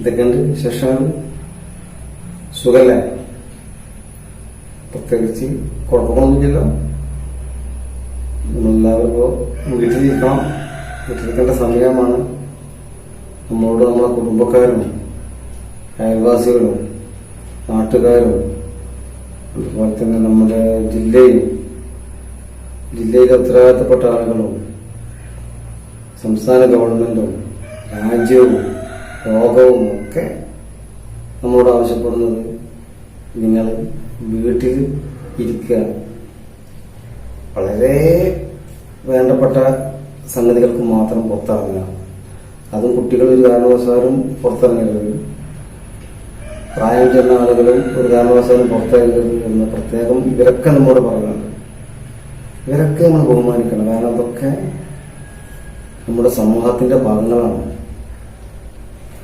ഇതൊക്കെയുണ്ട് വിശേഷങ്ങൾ. സുഖല്ലേ? പ്രത്യേകിച്ച് കുഴപ്പമൊന്നുമില്ലല്ലോ. നമ്മളെല്ലാവരും ഇപ്പോൾ വീട്ടിലിരിക്കണം. വീട്ടിലിരിക്കേണ്ട സമയമാണ്. നമ്മളോട് നമ്മളെ കുടുംബക്കാരും അയൽവാസികളും നാട്ടുകാരും അതുപോലെ തന്നെ നമ്മുടെ ജില്ലയിലെ ഉത്തരവാദിത്തപ്പെട്ട ആളുകളും സംസ്ഥാന ഗവൺമെന്റും രാജ്യവും ലോകവും ഒക്കെ നമ്മളോട് ആവശ്യപ്പെടുന്നത് നിങ്ങൾ വീട്ടിൽ ഇരിക്കുക, വളരെ വേണ്ടപ്പെട്ട സംഗതികൾക്ക് മാത്രം പുറത്തിറങ്ങുക. അതും കുട്ടികൾ ഒരു കാരണവശാലും പുറത്തിറങ്ങരുത്, പ്രായം ചെന്ന ആളുകളും ഒരു കാരണവശാലും പുറത്തിറങ്ങരുത് എന്ന് പ്രത്യേകം ഇവരൊക്കെ നമ്മോട് പറയുന്നുണ്ട്. ഇവരൊക്കെ നമ്മൾ ബഹുമാനിക്കണം. കാരണം അതൊക്കെ നമ്മുടെ സമൂഹത്തിന്റെ ഭാഗങ്ങളാണ്.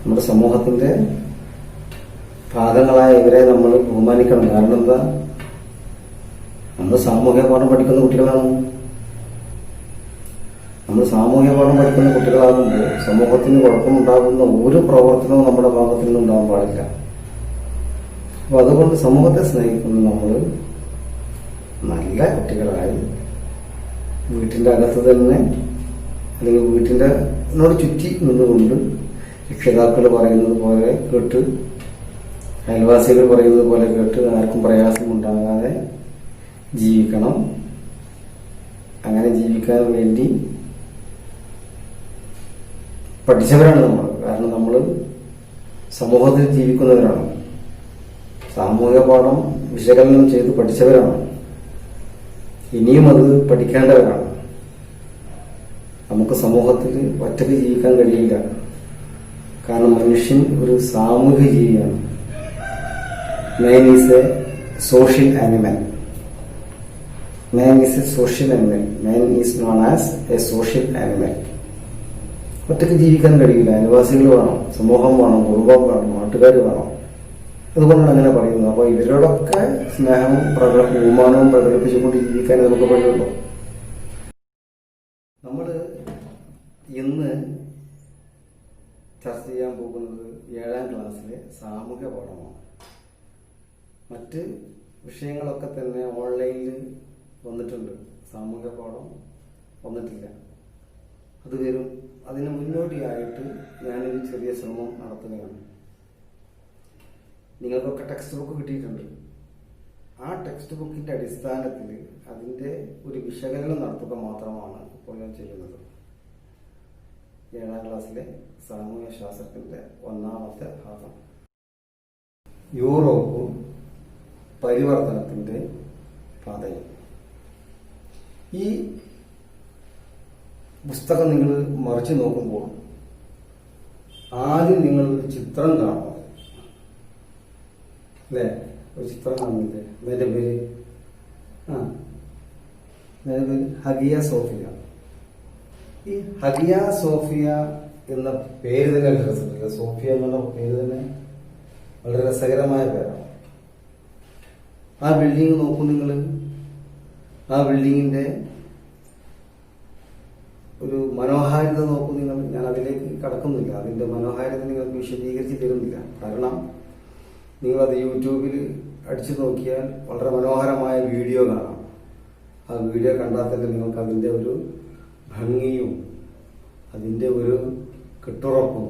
നമ്മുടെ സമൂഹത്തിന്റെ ഭാഗങ്ങളായ ഇവരെ നമ്മൾ ബഹുമാനിക്കണം. കാരണം എന്താ, നമ്മൾ സാമൂഹ്യ പാഠം പഠിക്കുന്ന കുട്ടികളാണ്. നമ്മൾ സാമൂഹ്യ പാഠം പഠിക്കുന്ന കുട്ടികളാകുമ്പോൾ സമൂഹത്തിന് കുഴപ്പമുണ്ടാകുന്ന ഒരു പ്രവർത്തനവും നമ്മുടെ ഭാഗത്തു നിന്ന് ഉണ്ടാകാൻ പാടില്ല. അപ്പൊ അതുകൊണ്ട് സമൂഹത്തെ സ്നേഹിക്കുന്ന നമ്മൾ നല്ല കുട്ടികളായി വീട്ടിന്റെ അകത്ത് തന്നെ അല്ലെങ്കിൽ വീട്ടിന്റെ ചുറ്റി നിന്നുകൊണ്ട് രക്ഷിതാക്കൾ പറയുന്നത് പോലെ കേട്ട്, അയൽവാസികൾ പറയുന്നത് പോലെ കേട്ട്, ആർക്കും പ്രയാസമുണ്ടാകാതെ ജീവിക്കണം. അങ്ങനെ ജീവിക്കാൻ വേണ്ടി പഠിച്ചവരാണ് നമ്മൾ. കാരണം നമ്മൾ സമൂഹത്തിൽ ജീവിക്കുന്നവരാണ്. സാമൂഹിക പാഠം വിശകലനം ചെയ്ത് പഠിച്ചവരാണ്. ഇനിയും അത് പഠിക്കേണ്ടവരാണ്. നമുക്ക് സമൂഹത്തിൽ ഒറ്റയ്ക്ക് ജീവിക്കാൻ കഴിയില്ല. കാരണം മനുഷ്യൻ ഒരു സാമൂഹിക ജീവിയാണ്. Man is a social animal. Man is a social animal. Man is known as a social animal. ഒറ്റയ്ക്ക് ജീവിക്കാൻ കഴിയില്ല. അയൽവാസികൾ വേണം, സമൂഹം വേണം, കുടുംബം വേണം, നാട്ടുകാർ വേണം. അതുകൊണ്ടാണ് അങ്ങനെ പറയുന്നത്. അപ്പൊ ഇവരോടൊക്കെ സ്നേഹവും ബഹുമാനവും പ്രകടിപ്പിച്ചുകൊണ്ട് ജീവിക്കാൻ നമുക്ക് കഴിയുള്ളൂ. നമ്മൾ ഇന്ന് ചർച്ച ചെയ്യാൻ പോകുന്നത് 7ാം ക്ലാസ്സിലെ സാമൂഹ്യ പാഠമാണ്. മറ്റ് വിഷയങ്ങളൊക്കെ തന്നെ ഓൺലൈനിൽ വന്നിട്ടുണ്ട്. സാമൂഹ്യ പാഠം വന്നിട്ടില്ല. അത് വരും. അതിന് മുന്നോടിയായിട്ട് ഞാനൊരു ചെറിയ ശ്രമം നടത്തുകയാണ്. നിങ്ങൾക്കൊക്കെ ടെക്സ്റ്റ് ബുക്ക് കിട്ടിയിട്ടുണ്ട്. ആ ടെക്സ്റ്റ് ബുക്കിന്റെ അടിസ്ഥാനത്തിൽ അതിന്റെ ഒരു വിശകലനം നടത്തുക മാത്രമാണ് ഇപ്പോൾ ഞാൻ ചെയ്യുന്നത്. 7ാം ക്ലാസ്സിലെ സാമൂഹ്യ ശാസ്ത്രത്തിന്റെ 1ാമത്തെ ഭാഗം, യൂറോപ്പും പരിവർത്തനത്തിന്റെ പാതയും. ഈ പുസ്തകം നിങ്ങൾ മറിച്ചു നോക്കുമ്പോൾ ആദ്യം നിങ്ങൾ ഒരു ചിത്രം കാണും. അല്ലേ? ഒരു ചിത്രം കാണുന്നില്ലേ? അതിന്റെ പേര് ഹഗിയ സോഫിയ. ഈ ഹഗിയ സോഫിയ എന്ന പേര് തന്നെ രസമില്ല. സോഫിയ എന്നുള്ള പേര് തന്നെ വളരെ രസകരമായ പേരാണ്. ആ ബിൽഡിംഗ് നോക്കൂ നിങ്ങൾ. ആ ബിൽഡിങ്ങിന്റെ ഒരു മനോഹാരിത നോക്കൂ നിങ്ങൾ. ഞാൻ അതിലേക്ക് കടക്കുന്നില്ല. അതിന്റെ മനോഹാരിത നിങ്ങൾക്ക് വിശദീകരിച്ച് തരുന്നില്ല. കാരണം നിങ്ങളത് യൂട്യൂബിൽ അടിച്ചു നോക്കിയാൽ വളരെ മനോഹരമായ വീഡിയോ കാണാം. ആ വീഡിയോ കണ്ടാൽ തന്നെ നിങ്ങൾക്ക് അതിന്റെ ഒരു ഭംഗിയും അതിന്റെ ഒരു കെട്ടുറപ്പും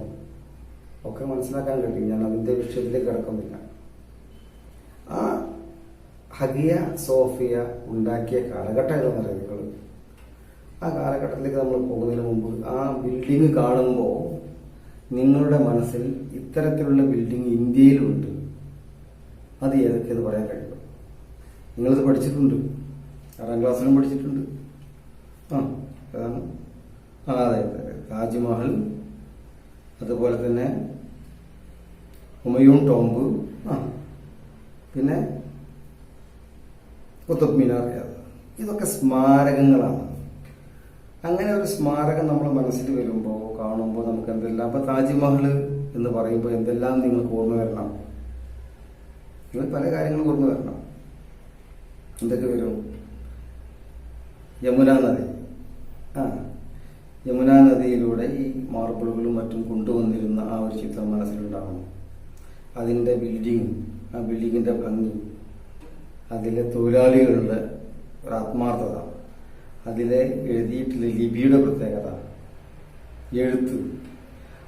ഒക്കെ മനസ്സിലാക്കാൻ കഴിയും. ഞാൻ അതിന്റെ വിഷയത്തിലേക്ക് കിടക്കുന്നില്ല. ആ ഹഗിയ സോഫിയ ഉണ്ടാക്കിയ കാലഘട്ടം ഏതെന്ന് അറിയുന്നത്. ആ കാലഘട്ടത്തിലേക്ക് നമ്മൾ പോകുന്നതിന് മുമ്പ് ആ ബിൽഡിംഗ് കാണുമ്പോൾ നിങ്ങളുടെ മനസ്സിൽ ഇത്തരത്തിലുള്ള ബിൽഡിംഗ് ഇന്ത്യയിലുണ്ട്. അത് ഏതൊക്കെയെന്ന് പറയാൻ കഴിയും. നിങ്ങളിത് പഠിച്ചിട്ടുണ്ട്. 6ാം ക്ലാസ്സിലും പഠിച്ചിട്ടുണ്ട്. അതാണ് അതെ, താജ്മഹൽ, അതുപോലെ തന്നെ ഹുമയൂൺ ടോംബ്, പിന്നെ കുത്തബ് മിനാർ. ഇതൊക്കെ സ്മാരകങ്ങളാണ്. അങ്ങനെ ഒരു സ്മാരകം നമ്മുടെ മനസ്സിൽ വരുമ്പോൾ കാണുമ്പോൾ നമുക്ക് എന്തെല്ലാം, അപ്പൊ താജ്മഹൽ എന്ന് പറയുമ്പോൾ എന്തെല്ലാം നിങ്ങൾക്ക് ഓർമ്മ വരണം? നിങ്ങൾ പല കാര്യങ്ങളും ഓർമ്മ വരണം. എന്തൊക്കെ വരും? യമുന നദി. യമുനാ നദിയിലൂടെ ഈ മാർബിളുകളും മറ്റും കൊണ്ടുവന്നിരുന്ന ആ ഒരു ചിത്രം മനസ്സിലുണ്ടാവണം. അതിൻ്റെ ബിൽഡിങ്, ആ ബിൽഡിങ്ങിൻ്റെ ഭംഗി, അതിലെ തൊഴിലാളികളുടെ ഒരു ആത്മാർത്ഥത, അതിലെ എഴുതിയിട്ടുള്ള ലിപിയുടെ പ്രത്യേകത, എഴുത്ത്.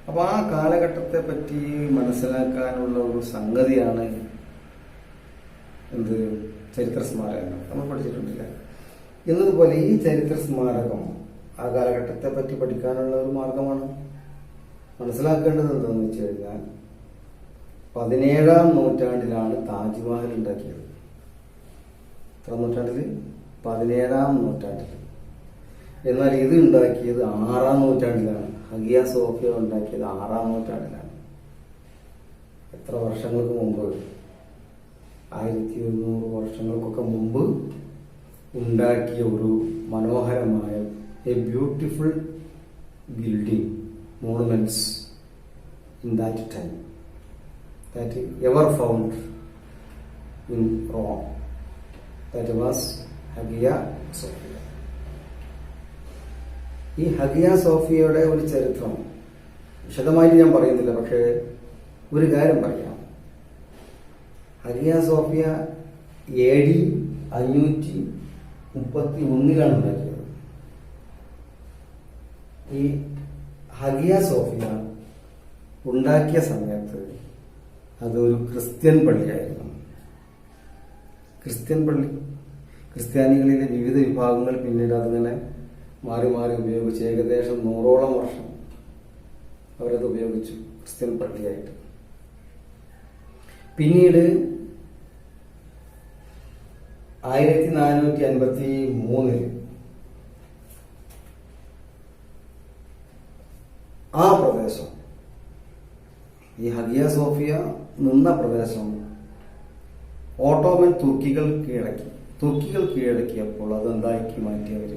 അപ്പോൾ ആ കാലഘട്ടത്തെ പറ്റി മനസ്സിലാക്കാനുള്ള ഒരു സംഗതിയാണ് എന്ത് ചരിത്ര സ്മാരകങ്ങൾ. നമ്മൾ പഠിച്ചിട്ടുണ്ടില്ല. എന്നതുപോലെ ഈ ചരിത്ര സ്മാരകം ആ കാലഘട്ടത്തെ പറ്റി പഠിക്കാനുള്ള ഒരു മാർഗമാണ്. മനസ്സിലാക്കേണ്ടത് എന്താണെന്ന് വെച്ച് കഴിഞ്ഞാൽ 17-ാം നൂറ്റാണ്ടിലാണ് താജ്മഹൽ ഉണ്ടാക്കിയത്. എത്ര നൂറ്റാണ്ടിൽ? 17-ാം നൂറ്റാണ്ടിൽ. എന്നാൽ ഇത് ഉണ്ടാക്കിയത് 6-ാം നൂറ്റാണ്ടിലാണ്. ഹഗിയ സോഫിയ ഉണ്ടാക്കിയത് 6-ാം നൂറ്റാണ്ടിലാണ്. എത്ര വർഷങ്ങൾക്ക് മുമ്പ്? 1100 വർഷങ്ങൾക്കൊക്കെ മുമ്പ് ഉണ്ടാക്കിയ ഒരു മനോഹരമായ A beautiful building, monuments in that time that ever found in Rome. That was Hagia Sophia. ഈ ഹഗിയ സോഫിയയുടെ ഒരു ചരിത്രം വിശദമായിട്ട് ഞാൻ പറയുന്നില്ല, പക്ഷേ ഒരു കാര്യം പറയാം. ഹഗിയ സോഫിയ AD 531 ഉണ്ടാക്കിയത്. ഈ ഹഗിയ സോഫിയ ഉണ്ടാക്കിയ സമയത്ത് അതൊരു ക്രിസ്ത്യൻ പള്ളിയായിരുന്നു. ക്രിസ്ത്യൻ പള്ളി, ക്രിസ്ത്യാനികളിലെ വിവിധ വിഭാഗങ്ങൾ പിന്നീട് അതിങ്ങനെ മാറി മാറി ഉപയോഗിച്ച് ഏകദേശം 100ഓളം വർഷം അവരത് ഉപയോഗിച്ചു ക്രിസ്ത്യൻ പള്ളിയായിട്ട്. പിന്നീട് 1453 ആ പ്രദേശം, ഈ ഹഗിയ സോഫിയ നിന്ന പ്രദേശം ഓട്ടോമൻ തുർക്കികൾ കീഴടക്കിയപ്പോൾ അതെന്താക്കി മാറ്റി? അവർ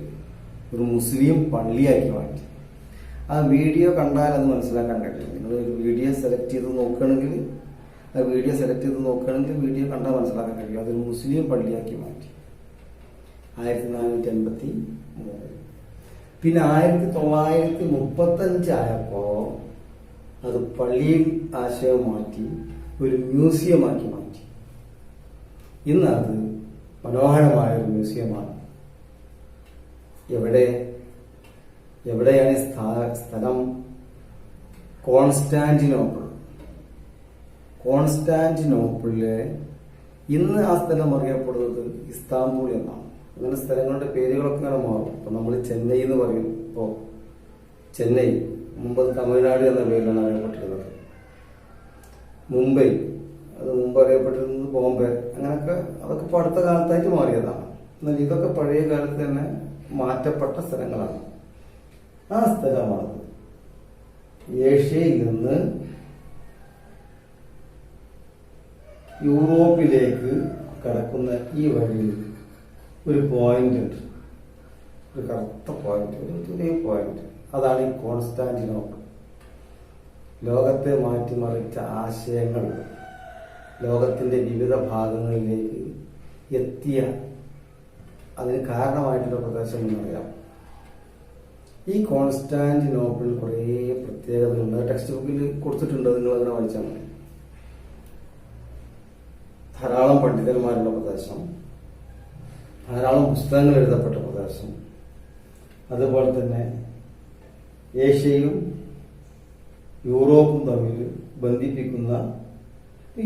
ഒരു മുസ്ലിം പള്ളിയാക്കി മാറ്റി. ആ വീഡിയോ കണ്ടാൽ അത് മനസ്സിലാക്കാൻ കഴിയും. നിങ്ങൾ ഒരു വീഡിയോ സെലക്ട് ചെയ്ത് നോക്കുകയാണെങ്കിൽ വീഡിയോ കണ്ടാൽ മനസ്സിലാക്കാൻ കഴിയും. അതൊരു മുസ്ലിം പള്ളിയാക്കി മാറ്റി 1453. പിന്നെ 1935 ആയപ്പോ അത് പള്ളിയിൽ ആശയം മാറ്റി ഒരു മ്യൂസിയമാക്കി മാറ്റി. ഇന്ന് അത് മനോഹരമായ ഒരു മ്യൂസിയമാണ്. എവിടെയാണ് സ്ഥലം? കോൺസ്റ്റാന്റിനോപ്പിളിലെ ഇന്ന് ആ സ്ഥലം അറിയപ്പെടുന്നത് ഇസ്താംബൂൾ എന്നാണ്. അങ്ങനെ സ്ഥലങ്ങളുടെ പേരുകളൊക്കെ ഇങ്ങനെ മാറും. ഇപ്പൊ നമ്മൾ ചെന്നൈ എന്ന് പറയും. ഇപ്പോ ചെന്നൈ, മുമ്പ് തമിഴ്നാട് എന്ന പേരിലാണ് അറിയപ്പെട്ടിരുന്നത്. മുംബൈ, അത് മുമ്പ് അറിയപ്പെട്ടിരുന്നത് ബോംബെ. അങ്ങനെയൊക്കെ അതൊക്കെ ഇപ്പോൾ അടുത്ത കാലത്തായിട്ട് മാറിയതാണ്. എന്നാൽ ഇതൊക്കെ പഴയ കാലത്ത് തന്നെ മാറ്റപ്പെട്ട സ്ഥലങ്ങളാണ്. ആ സ്ഥലമാണ് ഏഷ്യയിൽ നിന്ന് യൂറോപ്പിലേക്ക് കടക്കുന്ന ഈ വഴിയിൽ ഒരു പോയിന്റ് ഉണ്ട്, ഒരു കറുത്ത പോയിന്റ്, ഒരു ചെറിയ പോയിന്റ്. അതാണ് ഈ കോൺസ്റ്റാന്റിനോപ്പിൾ. ലോകത്തെ മാറ്റിമറിച്ച ആശയങ്ങൾ ലോകത്തിന്റെ വിവിധ ഭാഗങ്ങളിലേക്ക് എത്തിയ അതിന് കാരണമായിട്ടുള്ള പ്രദേശം എന്നറിയാം. ഈ കോൺസ്റ്റാന്റിനോപ്പിളിൽ കുറേ പ്രത്യേകതകളുണ്ട്. ടെക്സ്റ്റ് ബുക്കിൽ കൊടുത്തിട്ടുണ്ട്, നിങ്ങൾ അങ്ങനെ വായിച്ചാൽ മതി. ധാരാളം പണ്ഡിതന്മാരുള്ള പ്രദേശം, ധാരാളം പുസ്തകങ്ങൾ എഴുതപ്പെട്ട പ്രദേശം, അതുപോലെ തന്നെ ഏഷ്യയും യൂറോപ്പും തമ്മിൽ ബന്ധിപ്പിക്കുന്ന,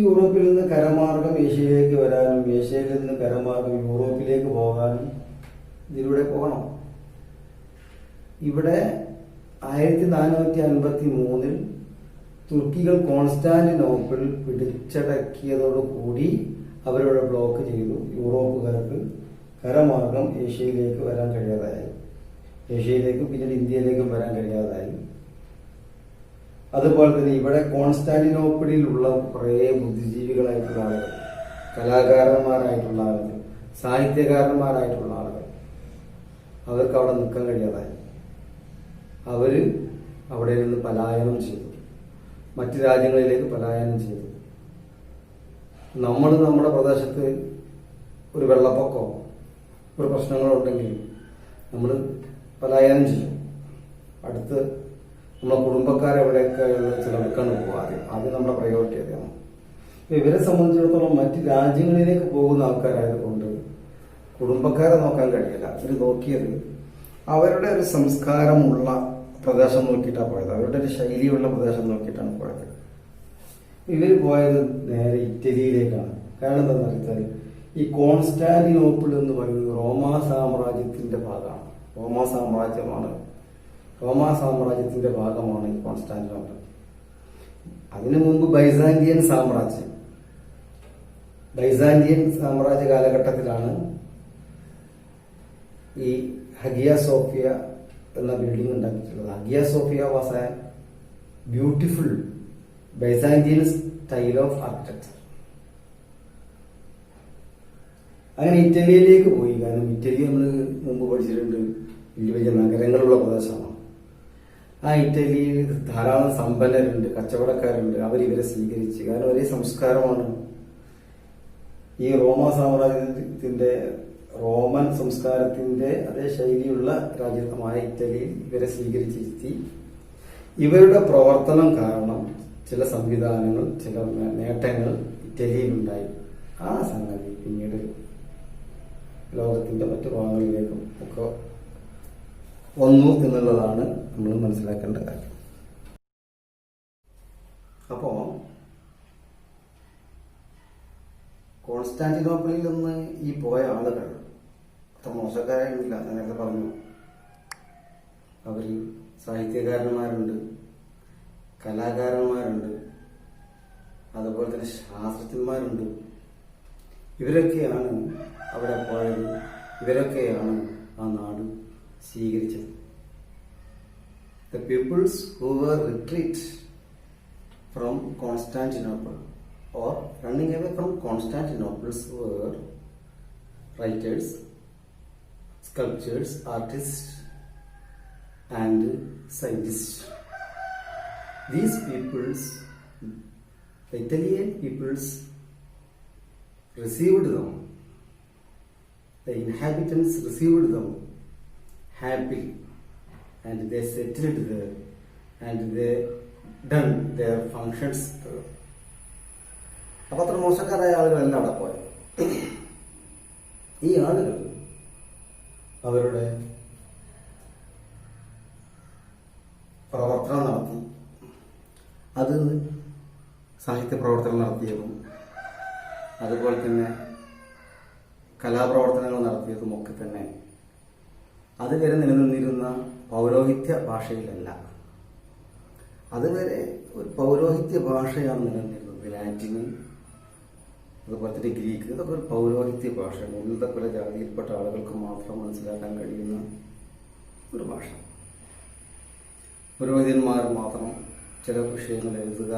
യൂറോപ്പിൽ നിന്ന് കരമാർഗം ഏഷ്യയിലേക്ക് വരാനും ഏഷ്യയിൽ നിന്ന് കരമാർഗം യൂറോപ്പിലേക്ക് പോകാനും ഇതിലൂടെ പോകണം. ഇവിടെ 1453 തുർക്കികൾ കോൺസ്റ്റാന്റിനോപ്പിൾ പിടിച്ചടക്കിയതോടുകൂടി അവരുടെ ബ്ലോക്ക് ചെയ്തു. യൂറോപ്പുകാർക്ക് കരമാർഗം ഏഷ്യയിലേക്ക് വരാൻ കഴിയാതായി, ഏഷ്യയിലേക്കും പിന്നീട് ഇന്ത്യയിലേക്കും വരാൻ കഴിയാതായി. അതുപോലെ തന്നെ ഇവിടെ കോൺസ്റ്റാന്റിനോപ്പിളിലുള്ള കുറേ ബുദ്ധിജീവികളായിട്ടുള്ള ആളുകൾ, കലാകാരന്മാരായിട്ടുള്ള ആളുകൾ, സാഹിത്യകാരന്മാരായിട്ടുള്ള ആളുകൾ, അവർക്ക് അവിടെ നിൽക്കാൻ കഴിയാതായി. അവര് അവിടെ നിന്ന് പലായനം ചെയ്തു, മറ്റു രാജ്യങ്ങളിലേക്ക് പലായനം ചെയ്തു. നമ്മൾ നമ്മുടെ പ്രദേശത്ത് ഒരു വെള്ളപ്പൊക്കമോ ഒരു പ്രശ്നങ്ങളോ ഉണ്ടെങ്കിൽ നമ്മൾ പലായനം ചെയ്യും. അടുത്ത് നമ്മളെ കുടുംബക്കാരെവിടെയൊക്കെ ചിലർക്കാണ് പോകുക. ആദ്യം നമ്മുടെ പ്രയോറിറ്റി അതാണ്. ഇവരെ സംബന്ധിച്ചിടത്തോളം മറ്റ് രാജ്യങ്ങളിലേക്ക് പോകുന്ന ആൾക്കാരായതുകൊണ്ട് കുടുംബക്കാരെ നോക്കാൻ കഴിയില്ല. ഇവർ നോക്കിയത് അവരുടെ ഒരു സംസ്കാരമുള്ള പ്രദേശം നോക്കിയിട്ടാണ് പോയത്, അവരുടെ ഒരു ശൈലിയുള്ള പ്രദേശം നോക്കിയിട്ടാണ് പോയത്. ഇവർ പോയത് നേരെ ഇറ്റലിയിലേക്കാണ്. കാരണം എന്താണെന്ന് വെച്ചാൽ ഈ കോൺസ്റ്റാന്റിനോപ്പിൾ എന്ന് പറയുന്നത് റോമാ സാമ്രാജ്യത്തിന്റെ ഭാഗമാണ്. റോമാ സാമ്രാജ്യത്തിന്റെ ഭാഗമാണ് ഈ കോൺസ്റ്റാന്റിനോപ്പിൾ. അതിനു മുമ്പ് ബൈസാന്റിയൻ സാമ്രാജ്യ കാലഘട്ടത്തിലാണ് ഈ ഹഗിയ സോഫിയ എന്ന ബിൽഡിംഗ് ഉണ്ടാക്കിയിട്ടുള്ളത്. Hagia Sophia was a beautiful Byzantine style of architecture. അങ്ങനെ ഇറ്റലിയിലേക്ക് പോയി. കാരണം ഇറ്റലി നമ്മൾ മുമ്പ് പഠിച്ചിട്ടുണ്ട്, വലിയ വലിയ നഗരങ്ങളുള്ള പ്രദേശമാണ്. ആ ഇറ്റലിയിൽ ധാരാളം സമ്പന്നരുണ്ട്, കച്ചവടക്കാരുണ്ട്. അവരിവരെ സ്വീകരിച്ച്, കാരണം ഒരേ സംസ്കാരമാണ്. ഈ റോമൻ സംസ്കാരത്തിന്റെ അതേ ശൈലിയുള്ള രാജ്യമായ ഇറ്റലിയിൽ ഇവരെ സ്വീകരിച്ചിരുത്തി. ഇവരുടെ പ്രവർത്തനം കാരണം ചില സംവിധാനങ്ങൾ, ചില നേട്ടങ്ങൾ ഇറ്റലിയിലുണ്ടായി. ആ സംഗതി പിന്നീട് ലോകത്തിന്റെ മറ്റു ഭാഗങ്ങളിലേക്കും ഒക്കെ വന്നു എന്നുള്ളതാണ് നമ്മൾ മനസ്സിലാക്കേണ്ട കാര്യം. അപ്പോ കോൺസ്റ്റാന്റിനോപ്പിളിൽ നിന്ന് ഈ പോയ ആളുകൾ അത്ര മോശക്കാരായിരുന്നില്ല. നേരത്തെ പറഞ്ഞു, അവർ സാഹിത്യകാരന്മാരുണ്ട്, കലാകാരന്മാരുണ്ട്, അതുപോലെ തന്നെ ശാസ്ത്രജ്ഞന്മാരുണ്ട്. ഇവരൊക്കെയാണ് അവിടെ പോയത്, ഇവരൊക്കെയാണ് ആ നാട് സ്വീകരിച്ചത്. The peoples who were retreat from Constantinople or running away from Constantinople were writers, sculptors, artists and scientists. These peoples, the Italian peoples, received them. The inhabitants received them happily, and they settled there, and they done their functions there. അപ്പൊ അത്ര മോശക്കാരായ ആളുകളല്ല അവിടെ പോയത്. ഈ ആളുകൾ അവരുടെ പ്രവർത്തനം നടത്തി. അത് സാഹിത്യ പ്രവർത്തനം നടത്തിയതും അതുപോലെ തന്നെ കലാപ്രവർത്തനങ്ങൾ നടത്തിയതും ഒക്കെ തന്നെ അതുവരെ നിലനിന്നിരുന്ന പൗരോഹിത്യ ഭാഷയിലല്ല. അതുവരെ ഒരു പൗരോഹിത്യ ഭാഷയാണ് നിലനിന്നിരുന്നത്. ലാറ്റിന്, അതുപോലെ തന്നെ ഗ്രീക്ക്, ഇതൊക്കെ ഒരു പൗരോഹിത്യ ഭാഷയാണ്. ഉന്നത കുല ജാതിയിൽപ്പെട്ട ആളുകൾക്ക് മാത്രം മനസ്സിലാക്കാൻ കഴിയുന്ന ഒരു ഭാഷ. പുരോഹിതന്മാർ മാത്രം ചില വിഷയങ്ങൾ എഴുതുക,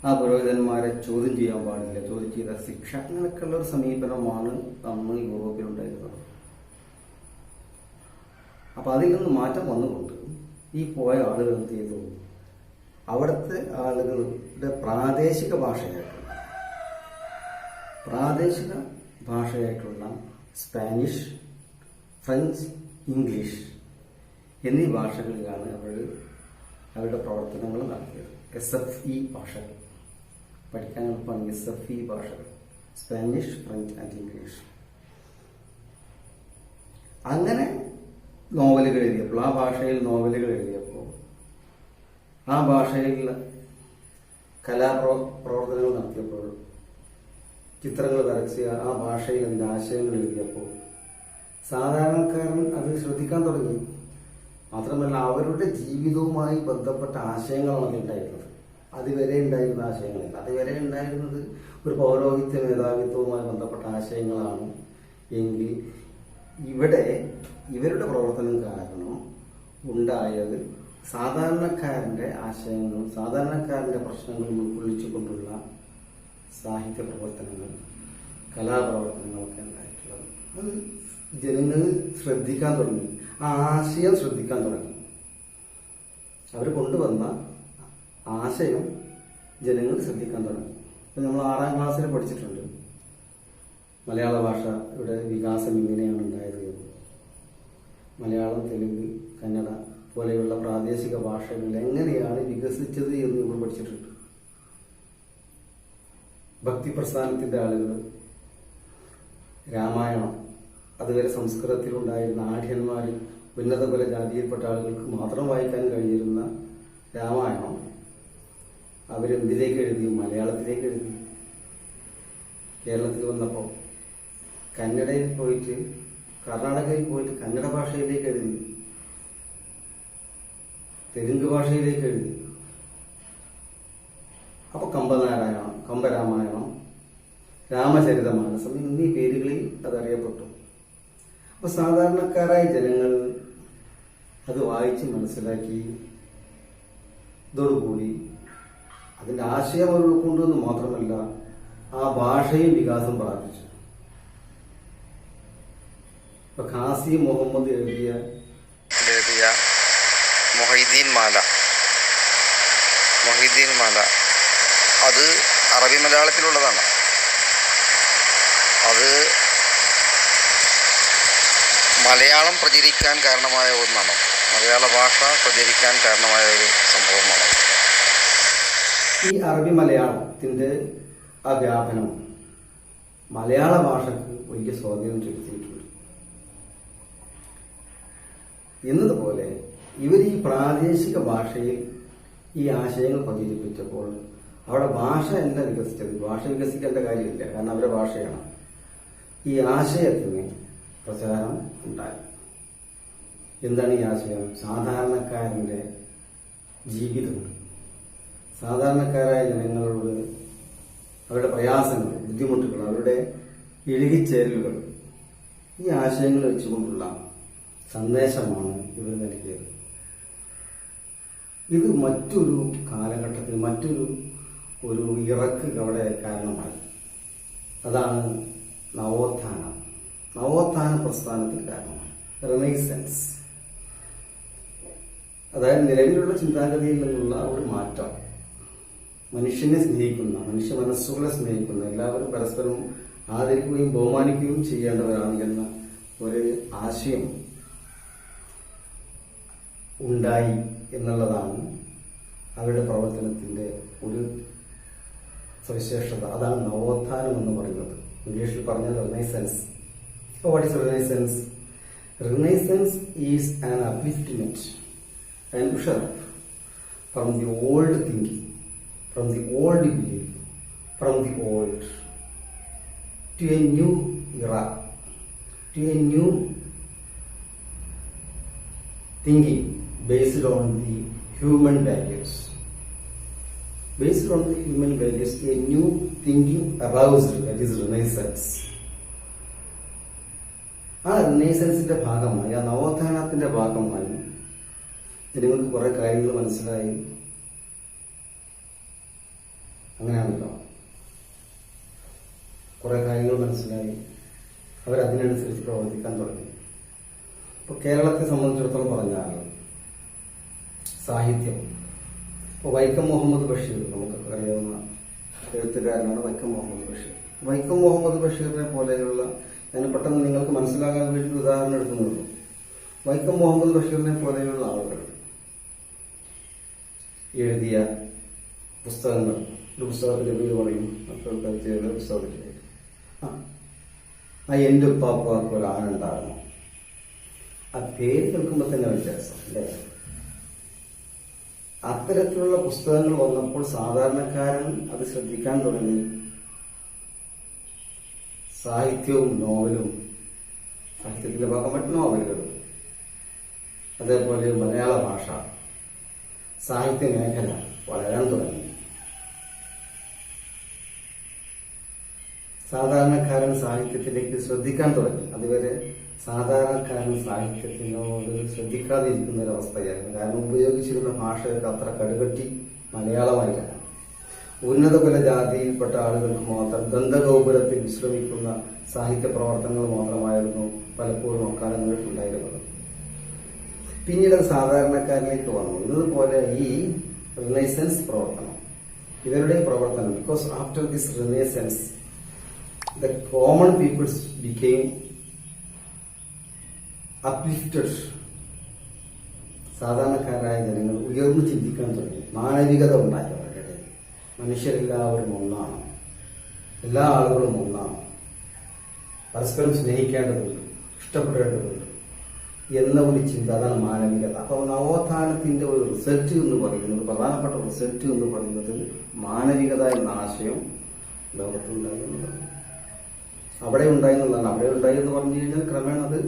ആ പുരോഹിതന്മാരെ ചോദ്യം ചെയ്യാൻ പാടില്ല, ചോദ്യം ചെയ്ത ശിക്ഷ, അങ്ങനെയൊക്കെയുള്ള ഒരു സമീപനമാണ് അന്ന് യൂറോപ്പിലുണ്ടായിരുന്നത്. അപ്പൊ അതിൽ നിന്ന് മാറ്റം വന്നുകൊണ്ട് ഈ പോയ ആളുകൾ എന്ത് ചെയ്തു, അവിടുത്തെ ആളുകളുടെ പ്രാദേശിക ഭാഷയായിട്ടുള്ള സ്പാനിഷ്, ഫ്രഞ്ച്, ഇംഗ്ലീഷ് എന്നീ ഭാഷകളിലാണ് അവരുടെ പ്രവർത്തനങ്ങൾ നടത്തിയത്. SFE ഭാഷകൾ പഠിക്കാൻ എളുപ്പമാണ്. SFE ഭാഷകൾ, സ്പാനിഷ്, ഫ്രഞ്ച് ആൻഡ് ഇംഗ്ലീഷ്. അങ്ങനെ നോവലുകൾ എഴുതിയപ്പോൾ, ആ ഭാഷയിൽ നോവലുകൾ എഴുതിയപ്പോൾ, ആ ഭാഷയിൽ കലാപ്രവർത്തനങ്ങൾ നടത്തിയപ്പോൾ, ചിത്രങ്ങൾ വരച്ച് ആ ഭാഷയിൽ അതിൻ്റെ ആശയങ്ങൾ എഴുതിയപ്പോൾ സാധാരണക്കാരൻ അത് ശ്രദ്ധിക്കാൻ തുടങ്ങി. മാത്രമല്ല, അവരുടെ ജീവിതവുമായി ബന്ധപ്പെട്ട ആശയങ്ങളാണ് അതിലുണ്ടായിരുന്നത്. അതുവരെ ഉണ്ടായിരുന്ന ആശയങ്ങളില്ല. അതുവരെ ഉണ്ടായിരുന്നത് ഒരു പൗരോഹിത്യ മേധാവിത്വവുമായി ബന്ധപ്പെട്ട ആശയങ്ങളാണ്. എങ്കിൽ ഇവിടെ ഇവരുടെ പ്രവർത്തനം കാരണം ഉണ്ടായത് സാധാരണക്കാരന്റെ ആശയങ്ങളും സാധാരണക്കാരന്റെ പ്രശ്നങ്ങളും ഉൾക്കൊള്ളിച്ചുകൊണ്ടുള്ള സാഹിത്യ പ്രവർത്തനങ്ങൾ, കലാപ്രവർത്തനങ്ങളൊക്കെ ഉണ്ടായിട്ടുള്ളത്. അത് ജനങ്ങൾ ശ്രദ്ധിക്കാൻ തുടങ്ങി, ആ ആശയം ശ്രദ്ധിക്കാൻ തുടങ്ങി. അവർ കൊണ്ടുവന്ന ആശയം ജനങ്ങൾ ശ്രദ്ധിക്കാൻ തുടങ്ങി. നമ്മൾ 6ാം ക്ലാസ്സിൽ പഠിച്ചിട്ടുണ്ട്, മലയാള ഭാഷയുടെ വികാസം ഇങ്ങനെയാണ് ഉണ്ടായത്. മലയാളം, തെലുങ്ക്, കന്നഡ പോലെയുള്ള പ്രാദേശിക ഭാഷകൾ എങ്ങനെയാണ് വികസിച്ചത് എന്ന് നമ്മൾ പഠിച്ചിട്ടുണ്ട്. ഭക്തിപ്രസ്ഥാനത്തിന്റെ ആളുകൾ രാമായണം, അതുവരെ സംസ്കൃതത്തിലുണ്ടായിരുന്ന ആഢ്യന്മാരിൽ ഉന്നത കുല ജാതിയിൽപ്പെട്ട ആളുകൾക്ക് മാത്രം വായിക്കാൻ കഴിഞ്ഞിരുന്ന രാമായണം അവരെന്തിലേക്ക് എഴുതി? മലയാളത്തിലേക്ക് എഴുതി. കേരളത്തിൽ വന്നപ്പോൾ കന്നഡയിൽ പോയിട്ട്, കർണാടകയിൽ പോയിട്ട് കന്നഡ ഭാഷയിലേക്ക് എഴുതി, തെലുങ്ക് ഭാഷയിലേക്ക് എഴുതി. അപ്പൊ കമ്പരാമായണം, രാമചരിതമാനസം എന്നീ പേരുകളിൽ അതറിയപ്പെട്ടു. അപ്പൊ സാധാരണക്കാരായ ജനങ്ങൾ അത് വായിച്ച് മനസ്സിലാക്കി. ഇതോടുകൂടി അതിന്റെ ആശയം അവർ ഉൾക്കൊണ്ടെന്ന് മാത്രമല്ല, ആ ഭാഷയും വികാസം പ്രാപിച്ചു. ഇപ്പൊ ഖാസി മുഹമ്മദ് എഴുതിയ മൊഹീദ്ദീൻ മാല അത് അറബി മലയാളത്തിലുള്ളതാണ്. അത് മലയാളം പ്രചരിക്കാൻ കാരണമായ ഒന്നാണ്, മലയാള ഭാഷ പ്രചരിക്കാൻ കാരണമായ ഒരു സംഭവമാണ്. ഈ അറബി മലയാളത്തിന്റെ ആ വ്യാപനം മലയാള ഭാഷക്ക് വലിയ സ്വാധീനം ചെലുത്തിയിട്ടുണ്ട്. എന്നതുപോലെ ഇവർ ഈ പ്രാദേശിക ഭാഷയിൽ ഈ ആശയങ്ങൾ പ്രചരിപ്പിച്ചപ്പോൾ അവിടെ ഭാഷ അല്ല വികസിച്ചത്. ഭാഷ വികസിക്കേണ്ട കാര്യമില്ല, കാരണം അവരുടെ ഭാഷയാണ്. ഈ ആശയത്തിന് പ്രചാരം ഉണ്ടായി. എന്താണ് ഈ ആശയം? സാധാരണക്കാരന്റെ ജീവിതം, സാധാരണക്കാരായ ജനങ്ങളോട് അവരുടെ പ്രയാസങ്ങൾ, ബുദ്ധിമുട്ടുകൾ, അവരുടെ ഇഴുകിച്ചേരലുകൾ, ഈ ആശയങ്ങൾ വെച്ചുകൊണ്ടുള്ള സന്ദേശമാണ് ഇവർ നൽകിയത്. ഇത് മറ്റൊരു കാലഘട്ടത്തിൽ മറ്റൊരു ഇറക്ക് അവിടെ കാരണമായി. അതാണ് നവോത്ഥാന പ്രസ്ഥാനത്തിന് കാരണമായി. റിനൈസൻസ്, അതായത് നിലവിലുള്ള ചിന്താഗതിയിൽ നിന്നുള്ള ഒരു മാറ്റം. മനുഷ്യനെ സ്നേഹിക്കുന്ന, മനുഷ്യ മനസ്സുകളെ സ്നേഹിക്കുന്ന, എല്ലാവരും പരസ്പരം ആദരിക്കുകയും ബഹുമാനിക്കുകയും ചെയ്യേണ്ടവരാണ് എന്ന ഒരു ആശയം ഉണ്ടായി എന്നുള്ളതാണ് അവരുടെ പ്രവർത്തനത്തിന്റെ ഒരു സവിശേഷത. അതാണ് നവോത്ഥാനം എന്ന് പറയുന്നത്. ഇംഗ്ലീഷിൽ പറഞ്ഞത് renaissance. What is renaissance? Renaissance is an upliftment and ഉഷർപ്പ് from the old thinking, from the old belief, from the old to a new era, to a new thinking based on the human values. Based on the human values, a new thinking aroused, that is Renaissance. ആ റിനൈസൻസിന്റെ ഭാഗമായി, ആ നവോത്ഥാനത്തിന്റെ ഭാഗമായി ജനങ്ങൾക്ക് കുറെ കാര്യങ്ങൾ മനസ്സിലായി. അങ്ങനെയാണല്ലോ, കുറെ കാര്യങ്ങൾ മനസ്സിലായി, അവരതിനനുസരിച്ച് പ്രവർത്തിക്കാൻ തുടങ്ങി. ഇപ്പൊ കേരളത്തെ സംബന്ധിച്ചിടത്തോളം പറഞ്ഞാൽ സാഹിത്യം, ഇപ്പോൾ വൈക്കം മുഹമ്മദ് ബഷീർ, നമുക്ക് അറിയാവുന്ന എഴുത്തുകാരനാണ് വൈക്കം മുഹമ്മദ് ബഷീർ. വൈക്കം മുഹമ്മദ് ബഷീറിനെ പോലെയുള്ള, ഞാൻ പെട്ടെന്ന് നിങ്ങൾക്ക് മനസ്സിലാകാൻ വേണ്ടി ഉദാഹരണം എടുക്കുന്നുള്ളൂ. വൈക്കം മുഹമ്മദ് ബഷീറിനെ പോലെയുള്ള ആളുകൾ എഴുതിയ പുസ്തകങ്ങൾ, ഒരു പുസ്തകത്തിന്റെ പേര് പറയും, മക്കൾക്ക് ചെയ്ത പുസ്തകത്തിന്റെ പേര്, എന്റെ ഉപ്പാപ്പാക്ക് ഒരു ആനുണ്ടാകണം. ആ പേര് കേൾക്കുമ്പോൾ തന്നെ വ്യത്യാസം അല്ലേ? അത്തരത്തിലുള്ള പുസ്തകങ്ങൾ വന്നപ്പോൾ സാധാരണക്കാരൻ അത് ശ്രദ്ധിക്കാൻ തുടങ്ങി. സാഹിത്യവും നോവലും, സാഹിത്യത്തിന്റെ ഭാഗമായിട്ട് നോവലുകളും, അതേപോലെ മലയാള ഭാഷ, സാഹിത്യ മേഖല വളരാൻ തുടങ്ങി. സാധാരണക്കാരൻ സാഹിത്യത്തിലേക്ക് ശ്രദ്ധിക്കാൻ തുടങ്ങി. അതുവരെ സാധാരണക്കാരൻ സാഹിത്യത്തിനോട് ശ്രദ്ധിക്കാതിരിക്കുന്ന ഒരവസ്ഥയായിരുന്നു. കാരണം ഉപയോഗിച്ചിരുന്ന ഭാഷയൊക്കെ അത്ര കടുകട്ടി മലയാളമായില്ല. ഉന്നത കുല ജാതിയിൽപ്പെട്ട ആളുകൾക്ക് മാത്രം ദന്തഗോപുരത്തിൽ വിശ്രമിക്കുന്ന സാഹിത്യ പ്രവർത്തനങ്ങൾ മാത്രമായിരുന്നു പലപ്പോഴും അക്കാലങ്ങളിൽ ഉണ്ടായിരുന്നത്. പിന്നീട് സാധാരണക്കാരിലേക്ക് വന്നു. ഇതുപോലെ ഈ റിനൈസൻസ് പ്രവർത്തനം, ഇവരുടെ പ്രവർത്തനം, because after this renaissance the common peoples became uplifted സാധാരണക്കാരായ ജനങ്ങൾ ഉയർന്നു ചിന്തിക്കാൻ തുടങ്ങി. മാനവികത ഉണ്ടായി അവരുടെ ഇടയിൽ. മനുഷ്യരെല്ലാവരും ഒന്നാണ്, എല്ലാ ആളുകളും ഒന്നാണ്, പരസ്പരം സ്നേഹിക്കേണ്ടതുണ്ട്, ഇഷ്ടപ്പെടേണ്ടതുണ്ട് എന്ന ഒരു ചിന്ത, അതാണ് മാനവികത. അപ്പോൾ നവോത്ഥാനത്തിന്റെ ഒരു റിസൾട്ട് എന്ന് പറയുന്നത്, പ്രധാനപ്പെട്ട റിസൾട്ട് എന്ന് പറയുന്നത് മാനവികത എന്ന ആശയം ലോകത്തുണ്ടായി എന്നുള്ളതാണ്. അവിടെ ഉണ്ടായി എന്നുള്ളതാണ്. അവിടെ ഉണ്ടായി എന്ന് പറഞ്ഞു കഴിഞ്ഞാൽ ക്രമേണ അത്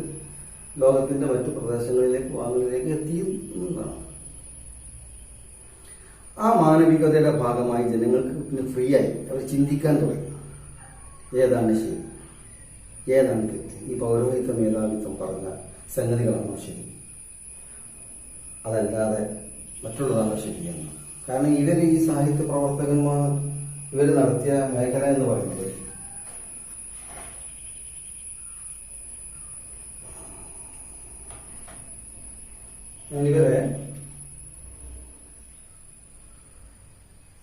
ലോകത്തിന്റെ മറ്റു പ്രദേശങ്ങളിലേക്ക് ഭാഗങ്ങളിലേക്ക് എത്തിയെന്നതാണ്. ആ മാനവികതയുടെ ഭാഗമായി ജനങ്ങൾക്ക് പിന്നെ ഫ്രീ ആയി അവർ ചിന്തിക്കാൻ തുടങ്ങി. ഏതാണ് ശരി, ഏതാണ് തെറ്റ്, ഈ പൗരോഹിത്യ മേധാവിത്വം പറഞ്ഞ സംഗതികളാണോ ശരി, അതല്ലാതെ മറ്റുള്ളതാണോ ശരിയെന്ന്. കാരണം ഇവർ ഈ സാഹിത്യ പ്രവർത്തകന്മാർ ഇവർ നടത്തിയ മേഖല എന്ന് പറയുന്നത് ഇവരെ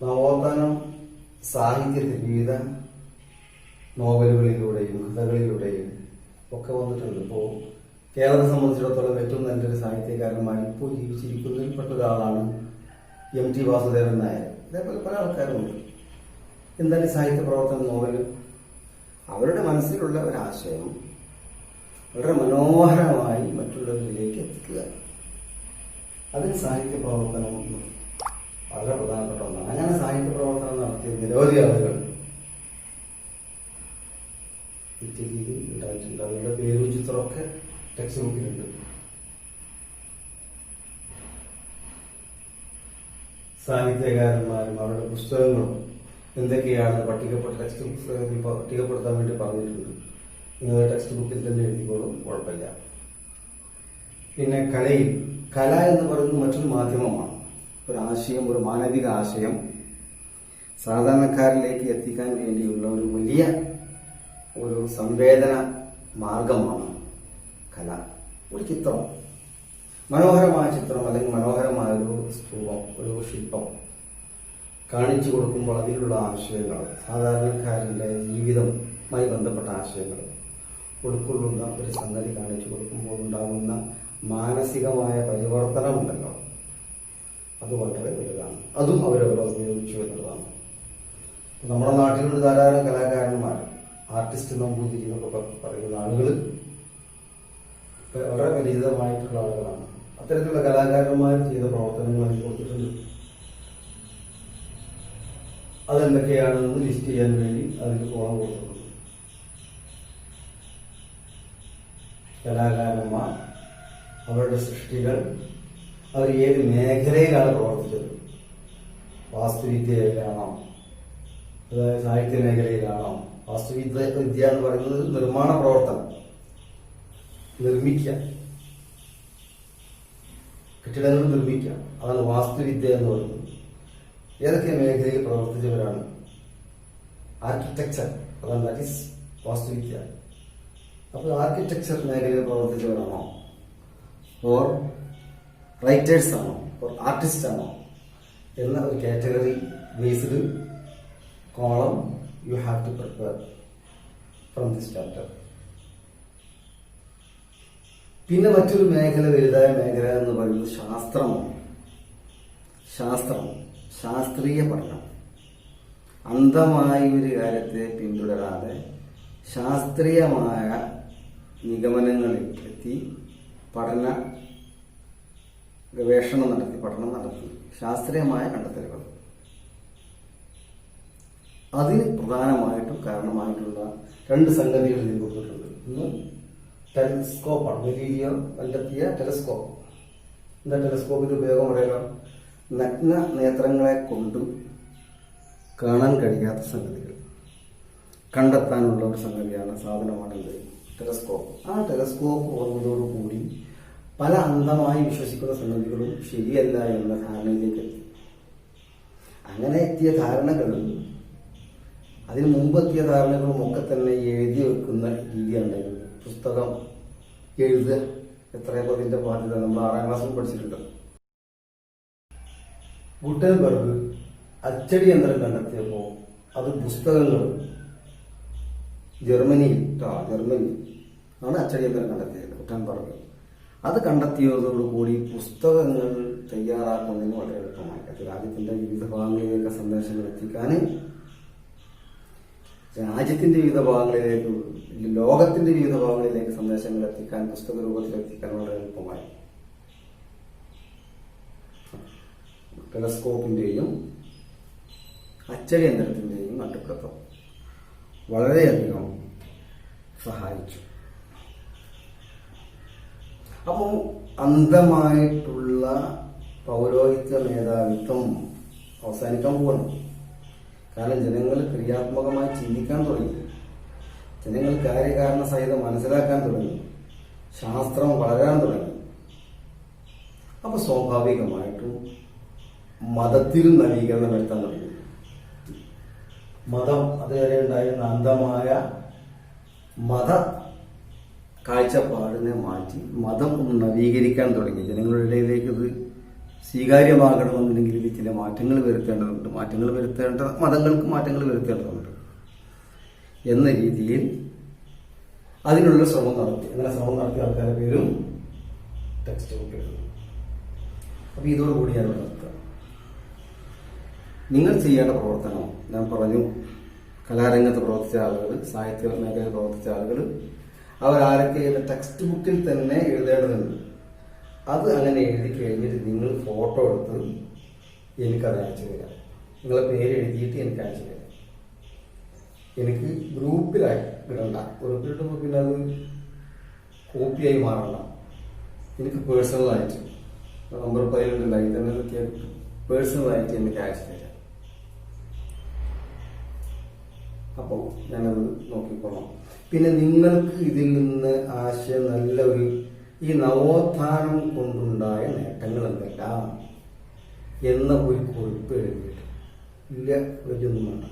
നവോത്ഥാനം സാഹിത്യത്തിൽ വിവിധ നോവലുകളിലൂടെയും കഥകളിലൂടെയും ഒക്കെ വന്നിട്ടുണ്ട്. ഇപ്പോൾ കേരളത്തെ സംബന്ധിച്ചിടത്തോളം ഏറ്റവും നല്ലൊരു സാഹിത്യകാരന്മാർ ഇപ്പോൾ ജീവിച്ചിരിക്കുന്നതിൽ പെട്ട ഒരാളാണ് MT വാസുദേവൻ നായർ. ഇതേപോലെ പല ആൾക്കാരുമുണ്ട്. എന്താണ് സാഹിത്യ പ്രവർത്തനം, നോവൽ? അവരുടെ മനസ്സിലുള്ള ഒരാശയം വളരെ മനോഹരമായി മറ്റുള്ളവരിലേക്ക് എത്തിക്കുക, അതിന് സാഹിത്യ പ്രവർത്തനം വളരെ പ്രധാനപ്പെട്ട ഒന്നാണ്. അങ്ങനെ സാഹിത്യ പ്രവർത്തനം നടത്തിയ നിരവധി ആളുകൾ ഇറ്റലിയിൽ ഉണ്ടായിട്ടുണ്ട്. അവരുടെ പേരും ചിത്രമൊക്കെ ടെക്സ്റ്റ് ബുക്കിലുണ്ട്. സാഹിത്യകാരന്മാരും അവരുടെ പുസ്തകങ്ങളും എന്തൊക്കെയാണ് പട്ടികപ്പെടുത്താൻ വേണ്ടി പറഞ്ഞിട്ടുണ്ട്. നിങ്ങളുടെ ടെക്സ്റ്റ് ബുക്കിൽ തന്നെ എഴുതിക്കോളും, കുഴപ്പമില്ല. പിന്നെ കല എന്ന് പറയുന്നത് മറ്റൊരു മാധ്യമമാണ്. ഒരു ആശയം, ഒരു മാനവിക ആശയം സാധാരണക്കാരിലേക്ക് എത്തിക്കാൻ വേണ്ടിയുള്ള ഒരു വലിയ ഒരു സംവേദന മാർഗമാണ് കല. ഒരു ചിത്രം, മനോഹരമായ ചിത്രം അല്ലെങ്കിൽ മനോഹരമായ ഒരു സ്തൂപം, ഒരു ശില്പം കാണിച്ചു കൊടുക്കുമ്പോൾ അതിലുള്ള ആശയങ്ങൾ, സാധാരണക്കാരന്റെ ജീവിതവുമായി ബന്ധപ്പെട്ട ആശയങ്ങൾ ഉൾക്കൊള്ളുന്ന ഒരു സംഗതി കാണിച്ചു കൊടുക്കുമ്പോൾ ഉണ്ടാകുന്ന മാനസികമായ പരിവർത്തനമുണ്ടല്ലോ, അത് വളരെ വലുതാണ്. അതും അവരവരെ ഉപയോഗിച്ചു എന്നുള്ളതാണ്. നമ്മുടെ നാട്ടിലുള്ള ധാരാളം കലാകാരന്മാർ, ആർട്ടിസ്റ്റ് നമ്പൂതിരി എന്നൊക്കെ പറയുന്ന ആളുകൾ വളരെ പരിചിതമായിട്ടുള്ള ആളുകളാണ്. അത്തരത്തിലുള്ള കലാകാരന്മാർ ചെയ്ത പ്രവർത്തനങ്ങൾ കൊടുത്തിട്ടുണ്ട്. അതെന്തൊക്കെയാണെന്ന് ലിസ്റ്റ് ചെയ്യാൻ വേണ്ടി അതിന് കോളം കൊടുത്തിട്ടുണ്ട്. കലാകാരന്മാർ, അവരുടെ സൃഷ്ടികൾ, അവർ ഏത് മേഖലയിലാണ് പ്രവർത്തിച്ചത്, വാസ്തുവിദ്യയിലാണോ, അതായത് സാഹിത്യ മേഖലയിലാണോ? വാസ്തുവിദ്യ എന്ന് പറയുന്നത് നിർമ്മാണ പ്രവർത്തനം, നിർമ്മിക്കുക, കെട്ടിടങ്ങൾ നിർമ്മിക്കുക, അതാണ് വാസ്തുവിദ്യ എന്ന് പറയുന്നത്. ഏതൊക്കെ മേഖലയിൽ പ്രവർത്തിച്ചവരാണ്? ആർക്കിടെക്ചർ, അതാണ് ദാറ്റ് ഈസ് വാസ്തുവിദ്യ. അപ്പോൾ ആർക്കിടെക്ചർ മേഖലയിൽ പ്രവർത്തിച്ചവരാണോ, ഓർ റൈറ്റേഴ്സ് ആണോ, ഓർ ആർട്ടിസ്റ്റ് ആണോ എന്ന ഒരു category based column you have to prepare from this chapter. പിന്നെ മറ്റൊരു മേഖല, വലുതായ മേഖല എന്ന് പറയുന്നത് ശാസ്ത്രമാണ്. ശാസ്ത്രീയ പഠനം. അന്ധമായ ഒരു കാര്യത്തെ പിന്തുടരാതെ ശാസ്ത്രീയമായ നിഗമനങ്ങളിൽ എത്തി ഗവേഷണം നടത്തി, പഠനം നടത്തി ശാസ്ത്രീയമായ കണ്ടെത്തലുകൾ. അതിന് പ്രധാനമായിട്ടും കാരണമായിട്ടുള്ള രണ്ട് സംഗതികൾ ഇതിൽ കൊടുത്തിട്ടുണ്ട്. ഒന്ന് ടെലിസ്കോപ്പാണ്. ഗലീലിയോ കണ്ടെത്തിയ ടെലിസ്കോപ്പ്. എന്താ ടെലിസ്കോപ്പിന്റെ ഉപയോഗം പറയാലോ? നഗ്ന നേത്രങ്ങളെ കൊണ്ട് കാണാൻ കഴിയാത്ത സംഗതികൾ കണ്ടെത്താനുള്ള ഒരു സാധനമാണ് ഇത്, ടെലിസ്കോപ്പ്. ആ ടെലിസ്കോപ്പ് വന്നതോടുകൂടി പല അന്ധമായി വിശ്വസിക്കുന്ന സംഗതികളും ശരിയല്ല എന്ന ധാരണയിലേക്ക് എത്തി. അങ്ങനെ എത്തിയ ധാരണകളും അതിന് മുമ്പെത്തിയ ധാരണകളും ഒക്കെ തന്നെ എഴുതി വെക്കുന്ന രീതിയുണ്ടായിരുന്നു. പുസ്തകം എഴുതുക, എത്രയോ അതിന്റെ ബാധ്യത നമ്മൾ 6ാം ക്ലാസ്സിൽ പഠിച്ചിട്ടുണ്ട്. ഗുട്ടൻബർഗ് അച്ചടി യന്ത്രം കണ്ടെത്തിയപ്പോൾ അത് പുസ്തകങ്ങൾ ജർമ്മനി ആണ് അച്ചടി യന്ത്രം കണ്ടെത്തിയത്. ഗുട്ടൻബർഗ് അത് കണ്ടെത്തിയതോടുകൂടി പുസ്തകങ്ങൾ തയ്യാറാക്കുന്നതിന് വളരെ എളുപ്പമായി. അത് രാജ്യത്തിന്റെ വിവിധ ഭാഗങ്ങളിലേക്ക് സന്ദേശങ്ങൾ എത്തിക്കാൻ, രാജ്യത്തിന്റെ വിവിധ ഭാഗങ്ങളിലേക്ക്, ലോകത്തിന്റെ വിവിധ ഭാഗങ്ങളിലേക്ക് സന്ദേശങ്ങൾ എത്തിക്കാൻ, പുസ്തക രൂപത്തിൽ എത്തിക്കാൻ വളരെ എളുപ്പമായി. ടെലസ്കോപ്പിന്റെയും അച്ചടിയന്ത്രത്തിന്റെയും കണ്ടുപിടുത്തം വളരെയധികം സഹായിച്ചു. അപ്പോൾ അന്ധമായിട്ടുള്ള പൗരോഹിത്യ മേധാവിത്വം അവസാനിക്കാൻ പോകണം. കാരണം ജനങ്ങൾ ക്രിയാത്മകമായി ചിന്തിക്കാൻ തുടങ്ങി, ജനങ്ങൾ കാര്യകാരണ സഹിതം മനസ്സിലാക്കാൻ തുടങ്ങി, ശാസ്ത്രം വളരാൻ തുടങ്ങി. അപ്പൊ സ്വാഭാവികമായിട്ടും മതത്തിലും നവീകരണം വരുത്താൻ തുടങ്ങി. മതം അതുവരെ ഉണ്ടായിരുന്ന അന്ധമായ മത കാഴ്ചപ്പാടിനെ മാറ്റി മതം നവീകരിക്കാൻ തുടങ്ങി. ജനങ്ങളുടെ ഇടയിലേക്ക് ഇത് സ്വീകാര്യമാകണമെന്നുണ്ടെങ്കിൽ ചില മാറ്റങ്ങൾ വരുത്തേണ്ടതുണ്ട്. മതങ്ങൾക്ക് മാറ്റങ്ങൾ വരുത്തേണ്ടതുണ്ട് എന്ന രീതിയിൽ അതിനുള്ള ശ്രമം നടത്തി. അങ്ങനെ ശ്രമം നടത്തിയ ആൾക്കാരുടെ പേരും ടെക്സ്റ്റ് ബുക്ക് എഴുതുന്നു. അപ്പൊ ഇതോടുകൂടിയാണ് നടത്തുക. നിങ്ങൾ ചെയ്യേണ്ട പ്രവർത്തനം ഞാൻ പറഞ്ഞു. കലാരംഗത്ത് പ്രവർത്തിച്ച ആളുകൾ, സാഹിത്യ മേഖലയിൽ പ്രവർത്തിച്ച ആളുകൾ, അവരാരൊക്കെ ടെക്സ്റ്റ് ബുക്കിൽ തന്നെ എഴുതേണ്ടതുണ്ട്. അത് അങ്ങനെ എഴുതി കഴിഞ്ഞിട്ട് നിങ്ങൾ ഫോട്ടോ എടുത്ത് എനിക്കത് അയച്ചു തരാം. നിങ്ങളെ പേര് എഴുതിയിട്ട് എനിക്ക് അയച്ചു തരാം. എനിക്ക് ഗ്രൂപ്പിലായി ഇടണ്ട. ഗ്രൂപ്പിലിട്ടുമ്പോൾ പിന്നെ അത് കോപ്പിയായി മാറണ്ട. എനിക്ക് പേഴ്സണലായിട്ട് നമ്പർ 15 അതിൽ തന്നെ നോക്കിയാൽ പേഴ്സണലായിട്ട് എനിക്ക് അയച്ചു തരാം. അപ്പോൾ ഞാനത് നോക്കിക്കോളാം. പിന്നെ നിങ്ങൾക്ക് ഇതിൽ നിന്ന് ആശയം നല്ല ഈ നവോത്ഥാനം കൊണ്ടുണ്ടായ നേട്ടങ്ങൾ എന്തെല്ലാം എന്ന ഒരു കുറിപ്പ് എഴുതിയിട്ട്, ഇല്ല വലിയൊന്നും വേണ്ട,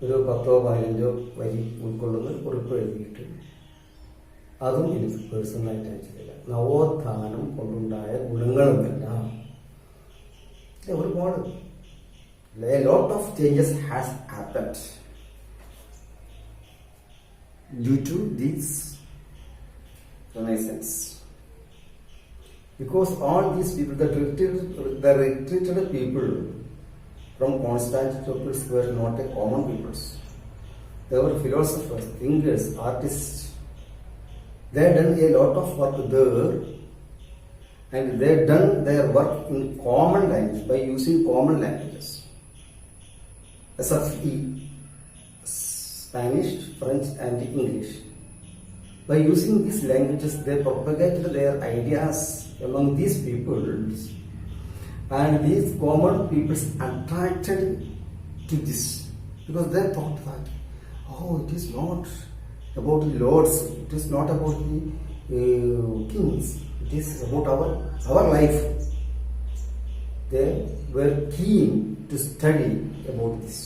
ഒരു 10-15 വരി ഉൾക്കൊള്ളുന്ന കുറിപ്പ് എഴുതിയിട്ട് അതും എനിക്ക് പേഴ്സണലായിട്ട് അയച്ചു തരാം. നവോത്ഥാനം കൊണ്ടുണ്ടായ ഗുണങ്ങൾ എന്തെല്ലാം, ഒരുപാട് lot of changes has happened due to this Renaissance, because all these people, the retreated people from Constantinople were not a common peoples. They were philosophers, thinkers, artists. They had done a lot of work there, and they had done their work in common language by using common languages. SFE, Spanish, French and English. By using these languages, they propagated their ideas among these peoples, and these common peoples attracted to this because they thought that, oh, it is not about the lords, it is not about the kings, it is about our life. They were keen to study about this.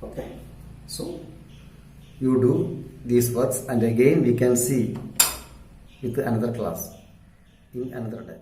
Okay. So, you do these works, and again we can see with another class in another day.